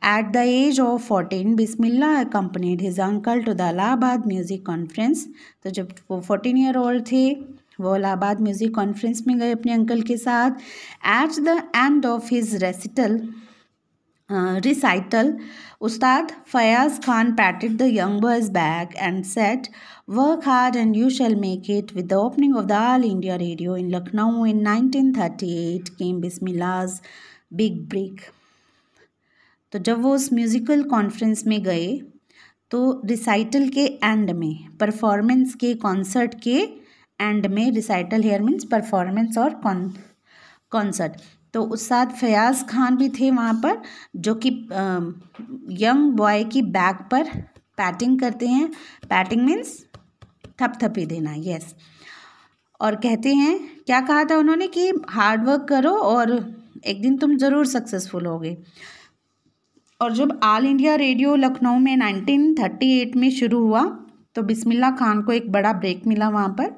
At the age of 14, Bismillah accompanied his uncle to the Allahabad Music Conference. तो जब वो 14-year-old थे वो इलाहाबाद म्यूज़िक कॉन्फ्रेंस में गए अपने अंकल के साथ. At the end of his recital, Ustad Fayaz Khan patted the young boy's back and said, "Work hard and you shall make it." With the opening of the All India Radio in Lucknow in 1938 came Bismillah's big break. तो जब वो उस musical conference में गए तो recital के and में, performance के कॉन्सर्ट के एंड में, रिसाइटल हेयर मीन्स परफॉर्मेंस और कॉन्सर्ट, तो उस्ताद फयाज़ खान भी थे वहाँ पर, जो कि यंग बॉय की बैक पर पैटिंग करते हैं. पैटिंग मीन्स थपथपी देना. यस. और कहते हैं, क्या कहा था उन्होंने कि हार्ड वर्क करो और एक दिन तुम ज़रूर सक्सेसफुल होगे. और जब ऑल इंडिया रेडियो लखनऊ में 1938 में शुरू हुआ तो बिस्मिल्लाह खान को एक बड़ा ब्रेक मिला वहाँ पर.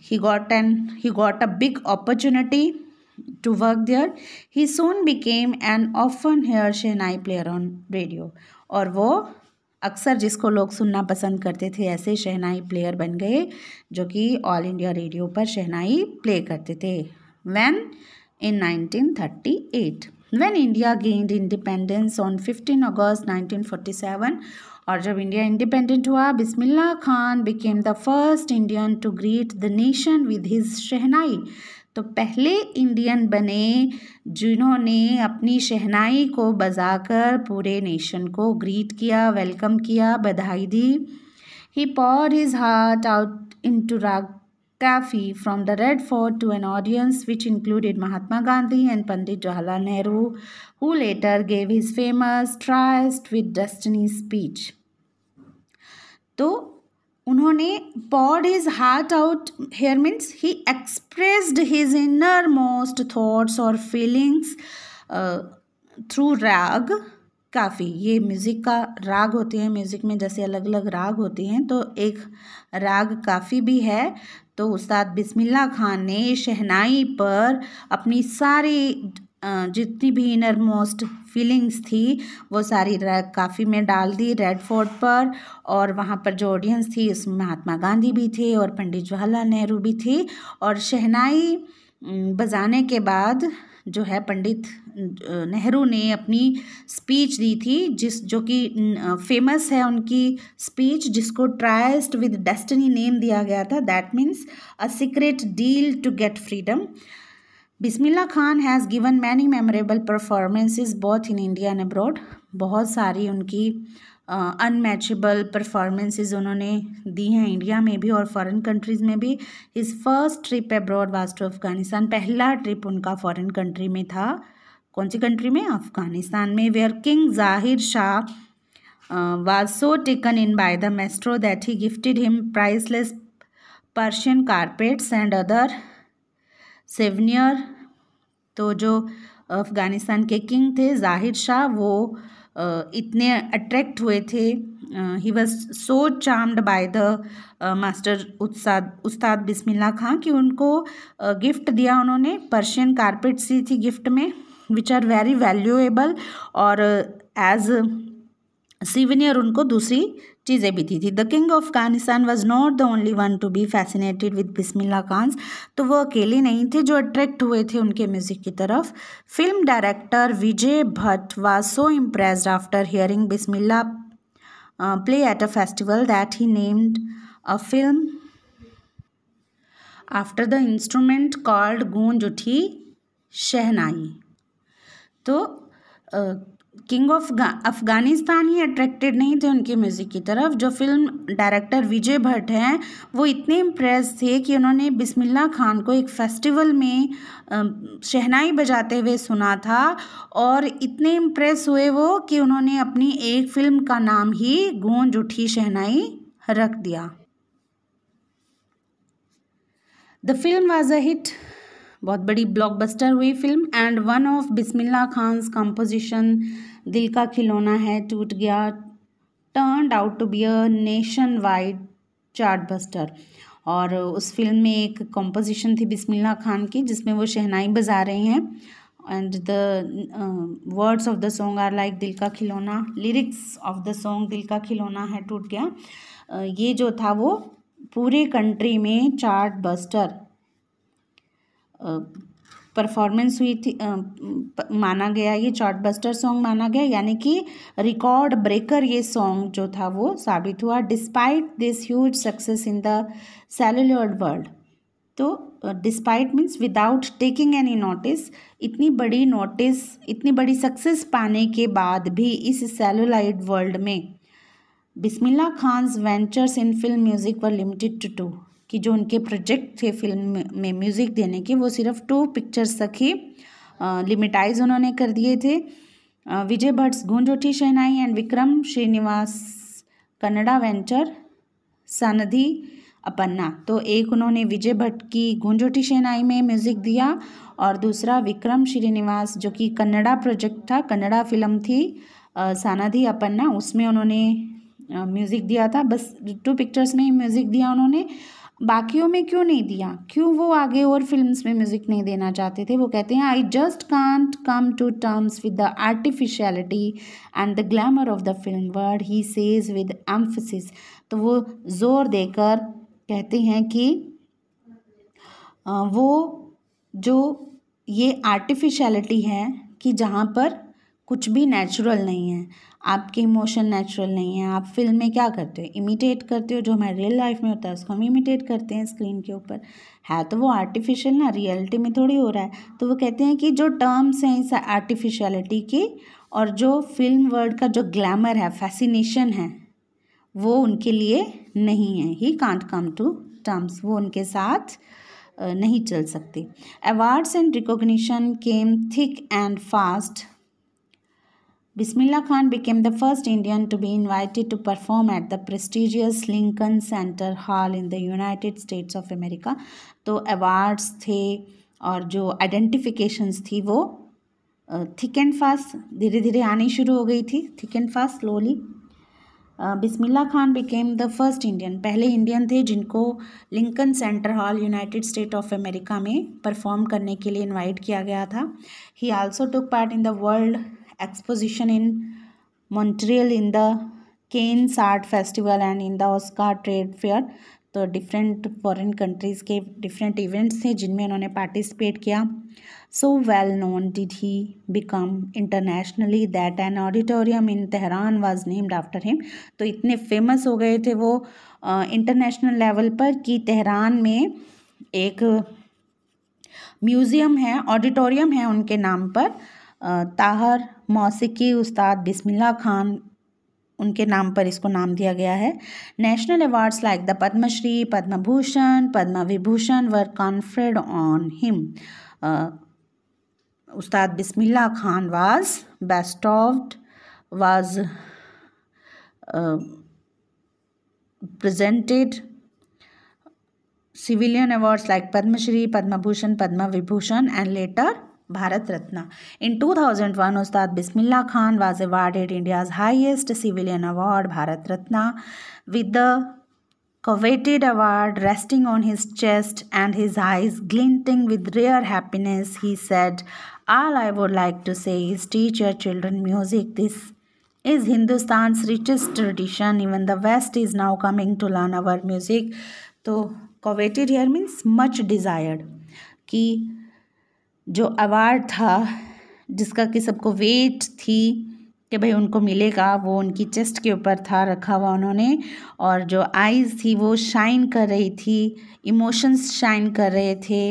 he got a big opportunity to work there. He soon became an often heard shehnai player on radio. और वो अक्सर जिसको लोग सुनना पसंद करते थे ऐसे शहनाई प्लेयर बन गए जो कि ऑल इंडिया रेडियो पर शहनाई प्ले करते थे. When in 1938, when India gained independence on 15 August 1947, और जब इंडिया इंडिपेंडेंट हुआ, Bismillah Khan became the first Indian to greet the nation with his शहनाई. तो पहले इंडियन बने जिन्होंने अपनी शहनाई को बजाकर पूरे नेशन को ग्रीट किया, वेलकम किया, बधाई दी. He poured his heart out into Rag Kafi from the Red Fort to an audience which included Mahatma Gandhi and Pandit Jawaharlal Nehru, who later gave his famous Tryst with Destiny speech. तो उन्होंने poured his heart out here means he expressed his innermost thoughts or feelings through राग काफ़ी. ये music का राग होते हैं, music में जैसे अलग अलग राग होते हैं तो एक राग काफ़ी भी है. तो उस्ताद बिस्मिल्लाह खान ने शहनाई पर अपनी सारी जितनी भी इनर मोस्ट फीलिंग्स थी वो सारी राग काफ़ी में डाल दी रेड फोर्ट पर. और वहाँ पर जो ऑडियंस थी उसमें महात्मा गांधी भी थे और पंडित जवाहरलाल नेहरू भी थे. और शहनाई बजाने के बाद जो है पंडित नेहरू ने अपनी स्पीच दी थी जो कि फेमस है उनकी स्पीच, जिसको ट्राइस्ट विद डेस्टिनी नेम दिया गया था. That means a secret deal to get freedom. Bismillah Khan has given many memorable performances both in India and abroad. बहुत सारी उनकी अनमैचेबल परफॉर्मेंसेस उन्होंने दी हैं इंडिया में भी और फॉरेन कंट्रीज़ में भी. His first trip abroad was to Afghanistan. पहला ट्रिप उनका फॉरेन कंट्री में था. कौन सी कंट्री में? अफ़गानिस्तान में. Where king Zahir Shah was so taken in by the maestro that he gifted him priceless Persian carpets and other souvenir. तो जो अफ़गानिस्तान के किंग थे ज़ाहिर शाह, वो इतने अट्रैक्ट हुए थे, he was so charmed by the master उस्ताद बिस्मिल्लाह खान कि उनको गिफ्ट दिया उन्होंने. पर्शियन कारपेट्स दी थी गिफ्ट में विच आर वेरी वैल्यूएबल, और एज सीवेनियर उनको दूसरी चीज़ें भी दी थी. The king of Afghanistan was not the only one to be fascinated with Bismillah Khan. तो वो अकेले नहीं थे जो अट्रैक्ट हुए थे उनके म्यूज़िक की तरफ. Film director Vijay Bhatt was so impressed after hearing Bismillah play at a festival that he named a film after the instrument called गूंज उठी शहनाई. तो king of Afghanistan he attracted नहीं थे उनके म्यूज़िक की तरफ. जो फिल्म डायरेक्टर विजय भट्ट हैं वो इतने इम्प्रेस थे कि उन्होंने बिस्मिल्लाह खान को एक फेस्टिवल में शहनाई बजाते हुए सुना था, और इतने इम्प्रेस हुए वो कि उन्होंने अपनी एक फ़िल्म का नाम ही गूंज उठी शहनाई रख दिया. The film was a hit. बहुत बड़ी ब्लॉकबस्टर हुई film. And one of Bismillah Khan's composition दिल का खिलौना है टूट गया turned out to be a nationwide chart buster. और उस फिल्म में एक कंपोजिशन थी बिस्मिल्लाह खान की जिसमें वो शहनाई बजा रहे हैं and the words of the song are like दिल का खिलौना. Lyrics of the song दिल का खिलौना है टूट गया. ये जो था वो पूरे कंट्री में चार्ट बस्टर परफॉर्मेंस हुई थी, माना गया. ये चार्ट बस्टर सॉन्ग माना गया, यानी कि रिकॉर्ड ब्रेकर ये सॉन्ग जो था वो साबित हुआ. Despite this huge success in the celluloid world. तो despite means without taking any notice. इतनी बड़ी सक्सेस पाने के बाद भी इस सेलुलॉइड वर्ल्ड में Bismillah Khan's ventures in film music were limited to 2, कि जो उनके प्रोजेक्ट थे फिल्म में म्यूज़िक देने के वो सिर्फ 2 पिक्चर्स तक ही लिमिटाइज उन्होंने कर दिए थे. विजय भट्ट्स गूंज उठी शहनाई एंड विक्रम श्रीनिवास कन्नड़ा वेंचर सनधी अपन्ना. तो एक उन्होंने विजय भट्ट की गूंज उठी शहनाई में म्यूज़िक दिया और दूसरा विक्रम श्रीनिवास जो कि कन्नड़ा प्रोजेक्ट था, कन्नड़ा फिल्म थी सनधी अपन्ना, उसमें उन्होंने म्यूज़िक दिया था. बस 2 पिक्चर्स में ही म्यूज़िक दिया उन्होंने, बाकियों में क्यों नहीं दिया? क्यों वो आगे और फिल्म्स में म्यूज़िक नहीं देना चाहते थे? वो कहते हैं I just can't come to terms with the artificiality and the glamour of the film world, he says with emphasis. तो वो जोर देकर कहते हैं कि वो जो ये आर्टिफिशियलिटी है कि जहाँ पर कुछ भी नेचुरल नहीं है, आपके इमोशन नेचुरल नहीं है. आप फिल्म में क्या करते हो? इमिटेट करते हो. जो हमारे रियल लाइफ में होता है उसको हम इमिटेट करते हैं स्क्रीन के ऊपर. है तो वो आर्टिफिशियल ना, रियलिटी में थोड़ी हो रहा है. तो वो कहते हैं कि जो टर्म्स हैं इस आर्टिफिशियलिटी के और जो फिल्म वर्ल्ड का जो ग्लैमर है, फैसिनेशन है, वो उनके लिए नहीं है. He can't come to terms, वो उनके साथ नहीं चल सकते. Awards and recognition came thick and fast. Bismillah Khan became the first Indian to be invited to perform at the prestigious Lincoln Center Hall in the United States of America. तो awards थे और जो identifications थी वो thick and fast धीरे धीरे आनी शुरू हो गई थी. Thick and fast slowly. Bismillah Khan became the first Indian, पहले इंडियन थे जिनको Lincoln centre hall United state of America में परफॉर्म करने के लिए इनवाइट किया गया था. ही also took part in the world exposition in Montreal, in the Cannes Art Festival and in the Oscar Trade Fair. तो डिफरेंट फॉरेन कंट्रीज़ के different events थे जिनमें उन्होंने पार्टिसिपेट किया. So well known did he become internationally that an auditorium in Tehran was named after him. तो इतने famous हो गए थे वो इंटरनेशनल लेवल पर कि तेहरान में एक म्यूज़ियम है, ऑडिटोरियम है उनके नाम पर. ताहर मौसीकी उस्ताद बिस्मिल्लाह खान, उनके नाम पर इसको नाम दिया गया है. National awards like the Padma Shri, Padma Bhushan, Padma Vibhushan were conferred on him. Ustad Bismillah Khan was presented civilian awards like Padma Shri, Padma Bhushan, Padma Vibhushan and later Bharat Ratna. In 2001, Ustad Bismillah Khan was awarded India's highest civilian award, Bharat Ratna, with the coveted award resting on his chest and his eyes glinting with rare happiness. He said, "All I would like to say is teach your children music. This is Hindustan's richest tradition. Even the West is now coming to learn our music." तो coveted here means much desired, कि जो award था जिसका कि सबको wait थी कि भाई उनको मिलेगा, वो उनकी चेस्ट के ऊपर था रखा हुआ उन्होंने. और जो आईज़ थी वो शाइन कर रही थी, इमोशंस शाइन कर रहे थे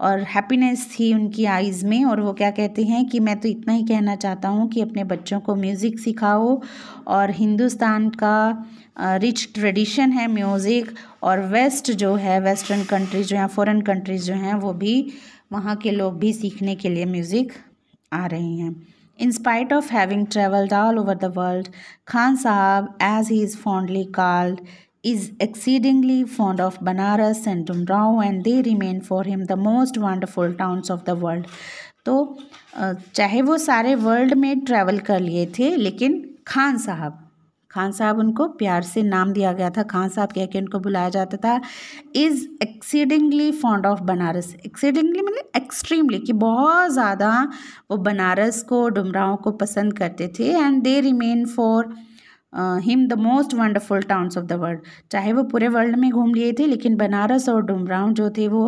और हैप्पीनेस थी उनकी आईज़ में. और वो क्या कहते हैं कि मैं तो इतना ही कहना चाहता हूँ कि अपने बच्चों को म्यूज़िक सिखाओ. और हिंदुस्तान का रिच ट्रेडिशन है म्यूज़िक, और वेस्ट जो है, वेस्टर्न कंट्रीज जो हैं, फॉरेन कंट्रीज़ जो हैं, वो भी वहाँ के लोग भी सीखने के लिए म्यूज़िक आ रहे हैं. In spite of having traveled all over the world, Khan Sahab, as he is fondly called, is exceedingly fond of Banaras and Dumrao, and they remain for him the most wonderful towns of the world. तो चाहे वो सारे world में travel कर लिए थे, लेकिन खान साहब खान साहब उनको प्यार से नाम दिया गया था, खान साहब कह के उनको बुलाया जाता था, is exceedingly fond of Banaras. Exceedingly मतलब एक्सट्रीमली, कि बहुत ज़्यादा वो बनारस को, डुमरांव को पसंद करते थे। And they remain for him the most wonderful towns of the world. चाहे वो पूरे वर्ल्ड में घूम लिए थे, लेकिन बनारस और डुमरांव जो थे वो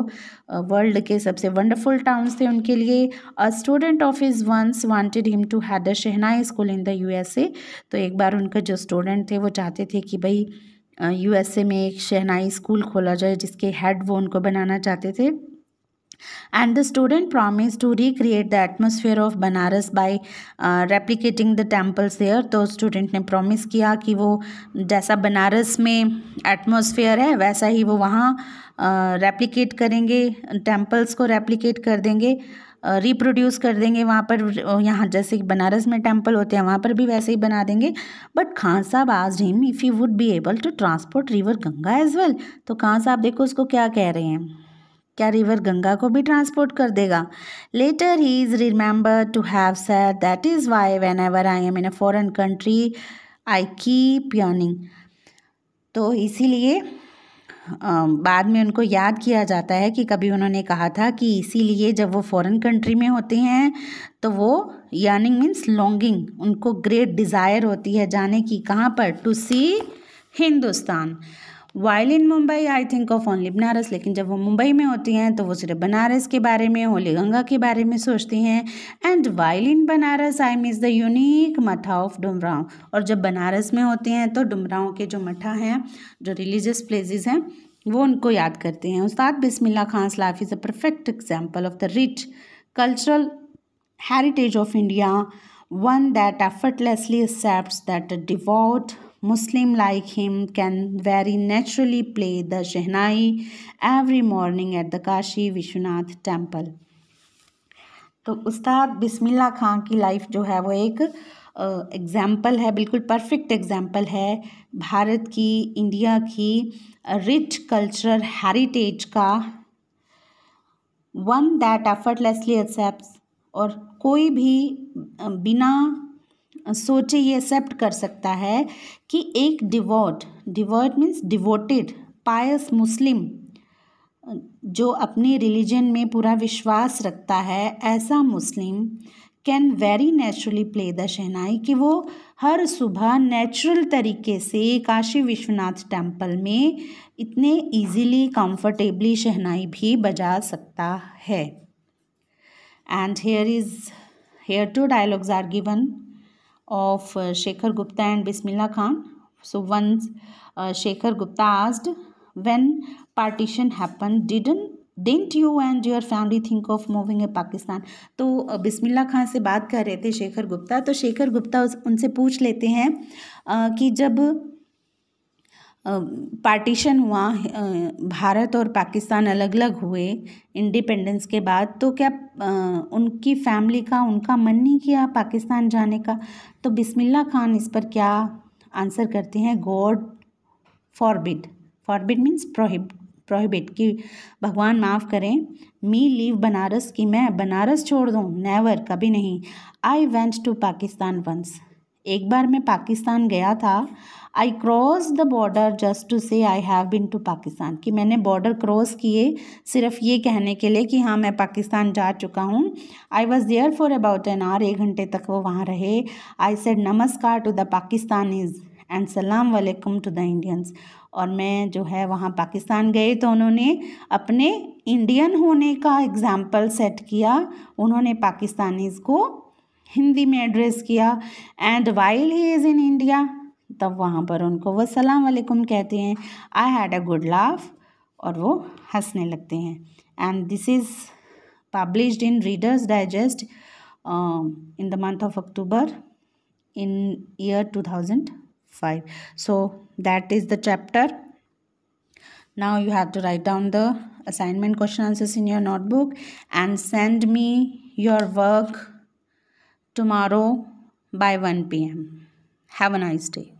वर्ल्ड के सबसे वंडरफुल टाउन्स थे उनके लिए। A student of his once wanted him to had a shehnai school in the USA. तो एक बार उनके जो स्टूडेंट थे वो चाहते थे कि भाई यूएसए में एक शहनाई स्कूल खोला जाए, जिसके हेड वो उनको बनाना चाहते थे। And the student promised to recreate the atmosphere of Banaras by replicating the temples there। तो स्टूडेंट ने प्रॉमिस किया कि वो जैसा बनारस में एटमॉस्फेयर है वैसा ही वो वहाँ रेप्लिकेट करेंगे, टेम्पल्स को रेप्लिकेट कर देंगे, रिप्रोड्यूस कर देंगे वहाँ पर। यहाँ जैसे बनारस में टेम्पल होते हैं वहाँ पर भी वैसे ही बना देंगे। But Khan sahab asked him if he would be able to transport river Ganga as well. तो खान साहब देखो उसको क्या कह रहे हैं, क्या रिवर गंगा को भी ट्रांसपोर्ट कर देगा। Later he is remember to have said that is why whenever I am in a foreign country I keep yearning. तो इसीलिए बाद में उनको याद किया जाता है कि कभी उन्होंने कहा था कि इसीलिए जब वो फॉरेन कंट्री में होते हैं तो वो यर्निंग मीन्स लॉन्गिंग, उनको ग्रेट डिज़ायर होती है जाने की, कहाँ पर, to see Hindustan. While in Mumbai I think of only Banaras. लेकिन जब वो मुंबई में होती हैं तो वो सिर्फ बनारस के बारे में, होली गंगा के बारे में सोचती हैं। And while in Banaras I miss the unique मठा ऑफ डुमरांव। और जब बनारस में होते हैं तो डुमरांव के जो मठा हैं, जो रिलीजियस प्लेसेस हैं, वो उनको याद करते हैं। Ustad Bismillah Khan's life is a perfect example of the rich cultural heritage of India, one that effortlessly accepts that a devout Muslim like him can very naturally play the Shehnai every morning at the Kashi Vishwanath temple। तो उस्ताद बिस्मिल्लाह खां की life जो है वो एक example है, बिल्कुल perfect example है भारत की, इंडिया की रिच कल्चरल हेरिटेज का। वन दैट एफर्टलेसली एक्सेप्ट्स, और कोई भी बिना सोचे ये एक्सेप्ट कर सकता है कि एक devout means devoted pious Muslim जो अपने रिलीजन में पूरा विश्वास रखता है, ऐसा Muslim can very naturally play the shehnai, कि वो हर सुबह नेचुरल तरीके से काशी विश्वनाथ टेम्पल में इतने इजीली कंफर्टेबली शहनाई भी बजा सकता है। And here two dialogues are given of Shekhar Gupta and Bismillah Khan. So once Shekhar Gupta asked, when partition happened, didn't you and your family think of moving to Pakistan? तो बिस्मिल्लाह खान से बात कर रहे थे शेखर गुप्ता। तो शेखर गुप्ता उनसे पूछ लेते हैं कि जब पार्टीशन हुआ, भारत और पाकिस्तान अलग अलग हुए इंडिपेंडेंस के बाद, तो क्या उनकी फैमिली का, उनका मन नहीं किया पाकिस्तान जाने का? तो बिस्मिल्लाह खान इस पर क्या आंसर करते हैं, God forbid. Forbid means prohibit, कि भगवान माफ़ करें, मी लीव बनारस, कि मैं बनारस छोड़ दूँ, नेवर, कभी नहीं। I went to Pakistan once, एक बार मैं पाकिस्तान गया था। I cross the border just to say I have been to Pakistan, कि मैंने बॉर्डर क्रॉस किए सिर्फ ये कहने के लिए कि हाँ मैं पाकिस्तान जा चुका हूँ। I was there for about an hour, 1 घंटे तक वो वहाँ रहे। I said namaskar to the Pakistanis and salaam walekum to the Indians. और मैं जो है वहाँ पाकिस्तान गए तो उन्होंने अपने इंडियन होने का एग्जाम्पल सेट किया, उन्होंने पाकिस्तानीज़ को हिंदी में एड्रेस किया। And while he is in India, तब वहाँ पर उनको वो सलाम वालेकुम कहते हैं। I had a good laugh, और वो हंसने लगते हैं। And this is published in readers digest in the month of October in year 2005. So that is the chapter. Now you have to write down the assignment question answers in your notebook and send me your work tomorrow by 1 p.m. Have a nice day.